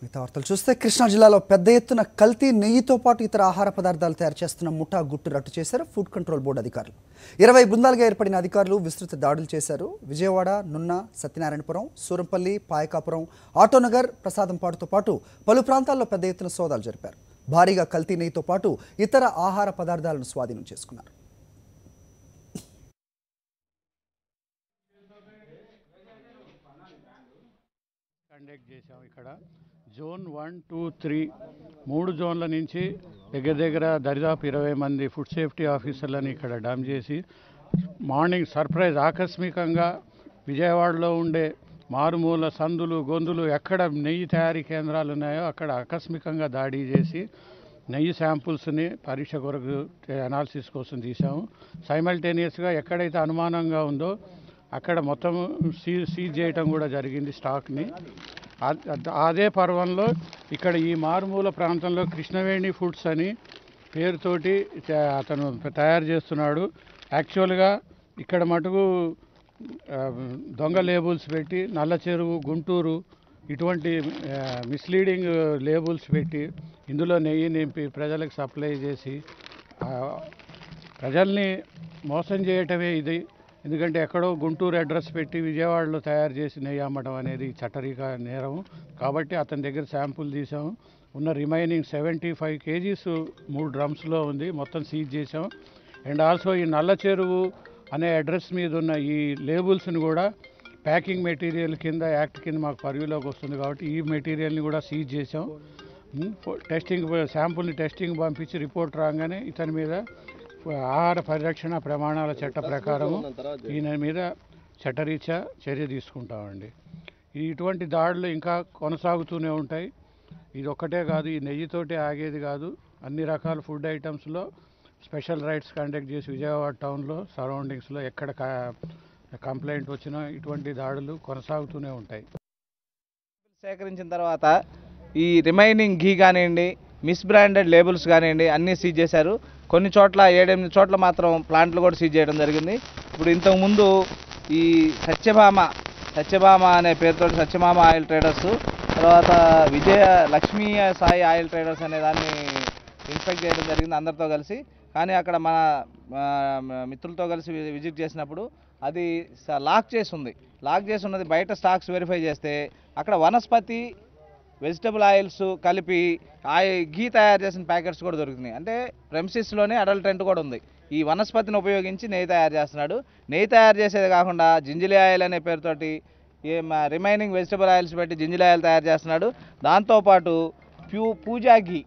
మిగతా వార్తలు చూస్తే కృష్ణా జిల్లాలో పెద్ద ఎత్తున కల్తీ నెయ్యితో పాటు ఇతర ఆహార పదార్థాలు తయారు చేస్తున్న ముఠా గుట్టు రట్టు చేశారు ఫుడ్ కంట్రోల్ బోర్డు అధికారులు. 20 బృందాలుగా ఏర్పడిన అధికారులు విస్తృత దాడులు చేశారు. విజయవాడ, నున్న, సత్యనారాయణపురం, సూరంపల్లి, పాయకాపురం, ఆటోనగర్, ప్రసాదంపాడుతో పాటు పలు ప్రాంతాల్లో పెద్ద ఎత్తున సోదాలు జరిపారు. భారీగా కల్తీ నెయ్యితో పాటు ఇతర ఆహార పదార్థాలను స్వాధీనం చేసుకున్నారు. కండక్ట్ చేసాం. ఇక్కడ జోన్ 1, 2, 3 మూడు జోన్ల నుంచి దగ్గర దరిదాపు 20 మంది ఫుడ్ సేఫ్టీ ఆఫీసర్లని ఇక్కడ డమ్ చేసి మార్నింగ్ సర్ప్రైజ్ ఆకస్మికంగా విజయవాడలో ఉండే మారుమూల సందులు గొంతులు ఎక్కడ నెయ్యి తయారీ కేంద్రాలు ఉన్నాయో అక్కడ ఆకస్మికంగా దాడి చేసి నెయ్యి శాంపుల్స్ని పరీక్ష కొరకు అనాలిసిస్ కోసం తీసాము. సైమల్టేనియస్గా ఎక్కడైతే అనుమానంగా ఉందో అక్కడ మొత్తం సీజ్ చేయటం కూడా జరిగింది స్టాక్ని. అదే పర్వంలో ఇక్కడ ఈ మారుమూల ప్రాంతంలో కృష్ణవేణి ఫుడ్స్ అని పేరుతోటి అతను తయారు చేస్తున్నాడు. యాక్చువల్గా ఇక్కడ మటుకు దొంగ లేబుల్స్ పెట్టి నల్ల చెరువు, గుంటూరు ఇటువంటి మిస్లీడింగ్ లేబుల్స్ పెట్టి ఇందులో నెయ్యి నింపి ప్రజలకు సప్లై చేసి ప్రజల్ని మోసం చేయటమే ఇది. ఎందుకంటే ఎక్కడో గుంటూరు అడ్రస్ పెట్టి విజయవాడలో తయారు చేసి నెయ్యి అమ్మడం అనేది చట్టరీక నేరం. కాబట్టి అతని దగ్గర శాంపుల్ తీసాము. ఉన్న రిమైనింగ్ 75 kgs 3 డ్రమ్స్లో ఉంది, మొత్తం సీజ్ చేసాం. అండ్ ఆల్సో ఈ నల్ల చెరువు అనే అడ్రస్ మీద ఉన్న ఈ లేబుల్స్ని కూడా ప్యాకింగ్ మెటీరియల్ కింద యాక్ట్ కింద మాకు పరిధిలోకి వస్తుంది కాబట్టి ఈ మెటీరియల్ని కూడా సీజ్ చేసాం. టెస్టింగ్ శాంపుల్ని టెస్టింగ్ పంపించి రిపోర్ట్ రాగానే ఇతని మీద ఆహార పరిరక్షణ ప్రమాణాల చట్ట ప్రకారము ఈయన మీద చట్టరీత్యా చర్య తీసుకుంటామండి. ఇటువంటి దాడులు ఇంకా కొనసాగుతూనే ఉంటాయి. ఇది ఒక్కటే కాదు, ఈ నెయ్యితోటే ఆగేది కాదు. అన్ని రకాల ఫుడ్ ఐటమ్స్లో స్పెషల్ రైడ్స్ కండక్ట్ చేసి విజయవాడ టౌన్లో సరౌండింగ్స్లో ఎక్కడ కంప్లైంట్ వచ్చినా ఇటువంటి దాడులు కొనసాగుతూనే ఉంటాయి. సేకరించిన తర్వాత ఈ రిమైనింగ్ ఘీ కానివ్వండి, మిస్ బ్రాండెడ్ లేబుల్స్ కానివ్వండి అన్నీ సీజ్ చేశారు. కొన్ని చోట్ల 7-8 చోట్ల మాత్రం ప్లాంట్లు కూడా సీజ్ చేయడం జరిగింది. ఇప్పుడు ఇంతకుముందు ఈ సత్యభామ అనే పేరుతో సత్యభామ ఆయిల్ ట్రేడర్స్, తర్వాత లక్ష్మీ సాయి ఆయిల్ ట్రేడర్స్ అనే దాన్ని ఇన్స్పెక్ట్ చేయడం జరిగింది అందరితో కలిసి. కానీ అక్కడ మన మిత్రులతో కలిసి విజిట్ చేసినప్పుడు అది లాక్ చేసి ఉంది. లాక్ చేసి ఉన్నది బయట స్టాక్స్ వెరిఫై చేస్తే అక్కడ వనస్పతి వెజిటబుల్ ఆయిల్స్ కలిపి ఘీ తయారు చేసిన ప్యాకెట్స్ కూడా దొరుకుతున్నాయి. అంటే ప్రెమిసిస్లోనే అడల్టెంట్ కూడా ఉంది. ఈ వనస్పతిని ఉపయోగించి నెయ్యి తయారు చేస్తున్నాడు. నెయ్యి తయారు చేసేది కాకుండా జింజిలి ఆయిల్ అనే పేరుతోటి రిమైనింగ్ వెజిటబుల్ ఆయిల్స్ పెట్టి జింజిలి ఆయిల్ తయారు చేస్తున్నాడు. దాంతోపాటు పూజా ఘీ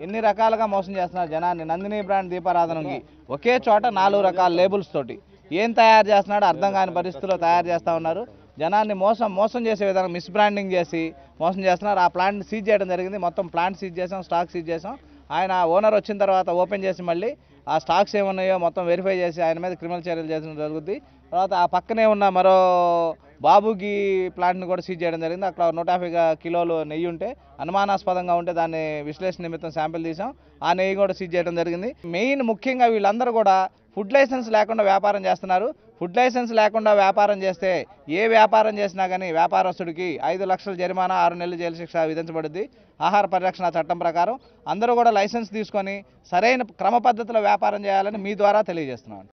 ఎన్ని రకాలుగా మోసం చేస్తున్నారు జనాన్ని. నందిని బ్రాండ్ దీపారాధన ఘీ ఒకే చోట 4 రకాల లేబుల్స్ తోటి ఏం తయారు చేస్తున్నాడో అర్థం కాని పరిస్థితుల్లో తయారు చేస్తూ ఉన్నారు. జనాన్ని మోసం చేసే విధంగా మిస్ బ్రాండింగ్ చేసి మోసం చేస్తున్నారు. ఆ ప్లాంట్ సీజ్ చేయడం జరిగింది. మొత్తం ప్లాంట్ సీజ్ చేసాం, స్టాక్ సీజ్ చేసాం. ఆయన ఓనర్ వచ్చిన తర్వాత ఓపెన్ చేసి మళ్ళీ ఆ స్టాక్స్ ఏమున్నాయో మొత్తం వెరిఫై చేసి ఆయన మీద క్రిమినల్ చర్యలు చేయడం జరుగుతుంది. తర్వాత ఆ పక్కనే ఉన్న మరో బాబుకి ప్లాంట్ని కూడా సీజ్ చేయడం జరిగింది. అక్కడ 150 కిలోలు నెయ్యి ఉంటే అనుమానాస్పదంగా ఉంటే దాన్ని విశ్లేషణ నిమిత్తం శాంపిల్ తీసాం. ఆ నెయ్యి కూడా సీజ్ చేయడం జరిగింది. మెయిన్ ముఖ్యంగా వీళ్ళందరూ కూడా ఫుడ్ లైసెన్స్ లేకుండా వ్యాపారం చేస్తున్నారు. ఫుడ్ లైసెన్స్ లేకుండా వ్యాపారం చేస్తే ఏ వ్యాపారం చేసినా కానీ వ్యాపారస్తుడికి 5 లక్షల జరిమానా, 6 నెలల జైలు శిక్ష విధించబడుద్ది ఆహార పరిరక్షణ చట్టం ప్రకారం. అందరూ కూడా లైసెన్స్ తీసుకొని సరైన క్రమ పద్ధతిలో వ్యాపారం చేయాలని మీ ద్వారా తెలియజేస్తున్నాను.